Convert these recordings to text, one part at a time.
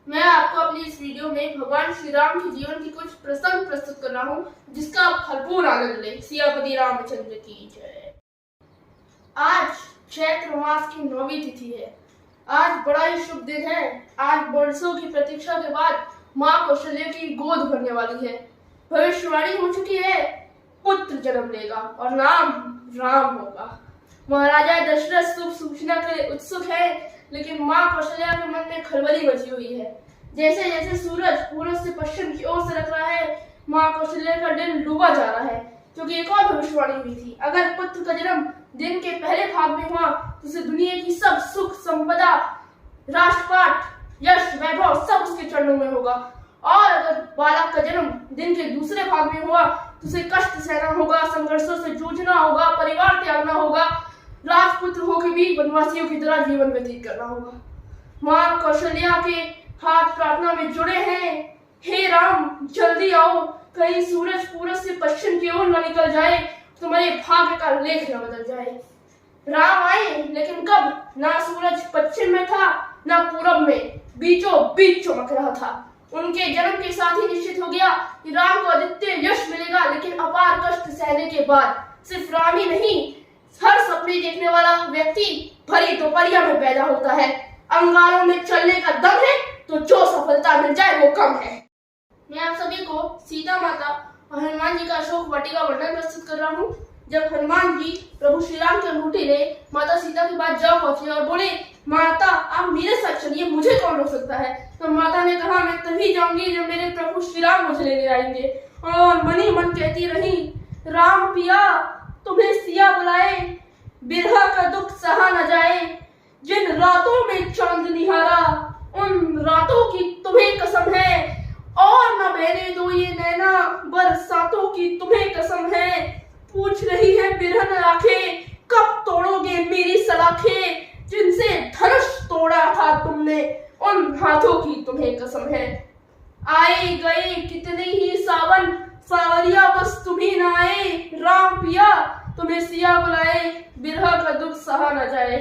मैं आपको अपनी इस वीडियो में भगवान श्री राम के जीवन की कुछ प्रसंग प्रस्तुत कर रहा हूँ, जिसका आप भरपूर आनंद लें। सियापति रामचंद्र की जय। आज चैत्र मास की 9वीं तिथि है। आज बड़ा ही शुभ दिन है। आज वर्षों की प्रतीक्षा के बाद माँ कौशल्या की गोद भरने वाली है। भविष्यवाणी हो चुकी है, पुत्र जन्म लेगा और नाम राम होगा। महाराजा दशरथ शुभ सूचना के लिए उत्सुक है, लेकिन माँ कौशल्या के मन में खलबली मची हुई है। जैसे जैसे सूरज पूर्व से पश्चिम की ओर सरक रहा है, माँ कौशल्या का दिल डूबा जा रहा है, क्योंकि एक और भविष्यवाणी हुई थी। अगर पुत्र का जन्म दिन के पहले भाग में हुआ तो उसे दुनिया की सब सुख संपदा, राष्ट्रपाट, यश, वैभव सब उसके चरणों में होगा। और अगर बालक का जन्म दिन के दूसरे भाग में हुआ तो उसे कष्ट सहना होगा, संघर्षों से जूझना होगा, परिवार त्यागना होगा, राजपुत्र होकर भी वनवासियों की तरह जीवन व्यतीत करना होगा। माँ कौशल्या के हाथ प्रार्थना में जुड़े हैं। हे राम, जल्दी आओ, कहीं सूरज पूरब से पश्चिम की ओर न निकल जाए, तुम्हारे भाग्य का लेख न बदल जाए। राम आए, लेकिन कब? ना सूरज पश्चिम में था, ना पूरब में, बीचों बीच चमक रहा था। उनके जन्म के साथ ही निश्चित हो गया कि राम को अद्वितीय यश मिलेगा, लेकिन अपार कष्ट सहने के बाद। सिर्फ राम ही नहीं, हर सपने देखने वाला व्यक्ति भरी दोपहरिया में पैदा होता है। अंगारों में चलने का दम है तो जो सफलता मिल जाए वो कम है। मैं आप सभी को सीता माता और हनुमान जी का अशोक वाटिका वर्णन प्रस्तुत कर रहा हूँ। जब हनुमान जी प्रभु श्री राम की अंगूठी ले माता सीता के पास जा पहुंचे और बोले, माता आप मेरे साथ चलिए, मुझे कौन रोक सकता है। तो माता ने कहा, मैं तभी जाऊंगी जब मेरे प्रभु श्री राम मुझे लेने आएंगे। और मनी मन कहती रही, राम पिया तुम्हें सिया बुलाए, बिरहा का दुख सहा न जाए। जिन रातों में चांद निहारा, उन रातों की तुम्हें कसम है। और न बहने दो ये नैना, बरसातों की तुम्हें कसम है। पूछ रही है बिरहन आंखें, कब तोड़ोगे मेरी सलाखें। जिनसे धनुष तोड़ा था तुमने, उन हाथों की तुम्हें कसम है। आए गए कितने ही सावन, सावरिया बस तुम्ही न आए। राम पिया तुम्हें सिया बुलाए, बिरहा का दुख सहा न जाए।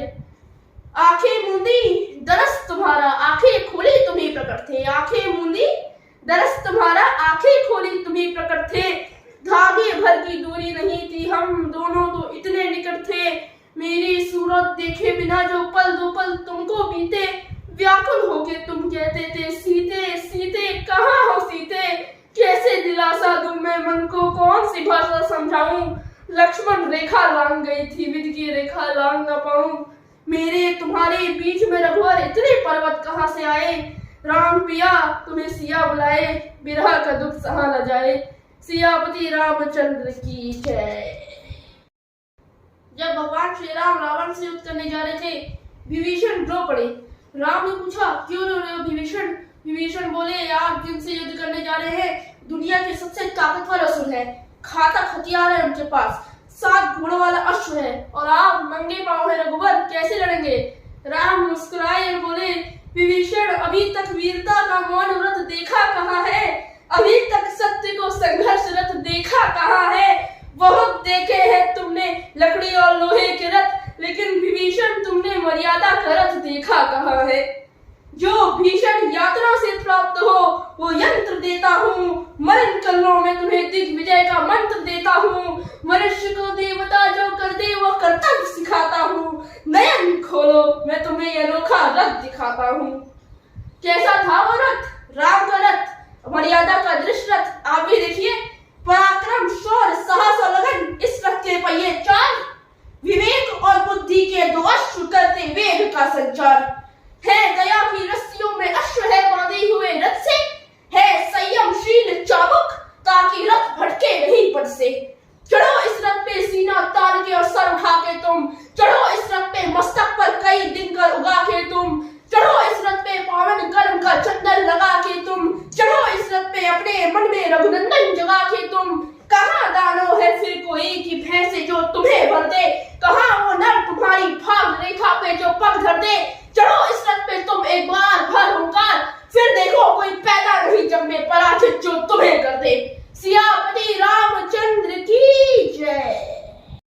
आंखें मूंदी दरस तुम्हारा, आंखें खोली तुम्ही प्रकट थे। आंखें मूंदी दरस तुम्हारा, आंखें खोली तुम्ही प्रकट थे। धागे भर की दूरी नहीं थी, हम दोनों तो इतने निकट थे। मेरी सूरत देखे बिना जो पल दो पल तुमको बीते, व्याकुल होके तुम कहते थे, सीते सीते कहाँ हो सीते। कैसे दिलासा दूं मैं मन को, कौन सी भाषा समझाऊं। लक्ष्मण रेखा लांग गई थी, विधि की रेखा लांग न पाऊं। मेरे तुम्हारे बीच में रघुवर, इतने पर्वत कहाँ से आए। राम पिया तुम्हें सिया बुलाए, बिरहा का दुख सहा न जाए। सियापति रामचंद्र की जय। जब भगवान श्री राम रावण से युद्ध करने जा रहे थे, विभीषण रो पड़े। राम ने पूछा, क्यों रो रहे हो विभीषण? विभीषण बोले, आप जिनसे युद्ध करने जा रहे हैं दुनिया के सबसे ताकतवर असुर है, घातक हथियार है उनके पास, 7 घोड़ों वाला अश्व है, और आप नंगे पांव है रघुवर, कैसे लड़ेंगे? राम मुस्कुराए और बोले, विभीषण अभी तक वीरता का मौन व्रत देखा कहाँ है। अभी तक सत्य को संघर्षरत देखा कहाँ है। बहुत देखे हैं तुमने लकड़ी और लोहे के रथ, लेकिन विभीषण तुमने मर्यादा का रथ देखा कहाँ है। जो भीषण यात्रा से प्राप्त हो वो यंत्र देता हूँ, मरण कल्लों में तुम्हें दिग्विजय का मंत्र देता हूँ। मनुष्य को देवता जो कर दे वो कर्तव्य सिखाता हूँ। नयन खोलो मैं तुम्हें अनोखा रथ दिखाता हूँ। कैसा था वो रथ? राम का रथ, मर्यादा का दृश्य रथ। आप भी देखिए, पराक्रम, शौर्य, साहस और लगन, इस रथ के पहिए 4। विवेक और बुद्धि के 2 अश्व करते वेग का संचार। है दया की रस्सियों में अश्व है बांधे हुए रथ से। है संयमशील चाबुक, ताकि रथ भटके नहीं पट से। चढ़ो इस रथ पे सीना तान के और सर उठा के तुम। चढ़ो इस रथ पे मस्तक पर कई दिन कर उगा के तुम। चढ़ो इस रथ पे पावन कर्म का चंदन लगा के तुम। चढ़ो इस रथ पे अपने मन में रघुनंदन जगा के तुम। कहाँ दानव है फिर कोई कि भैंसे जो तुम्हें भर दे। कहाँ वो नर तुम्हारी भाग रेखा पे जो पग धर दे।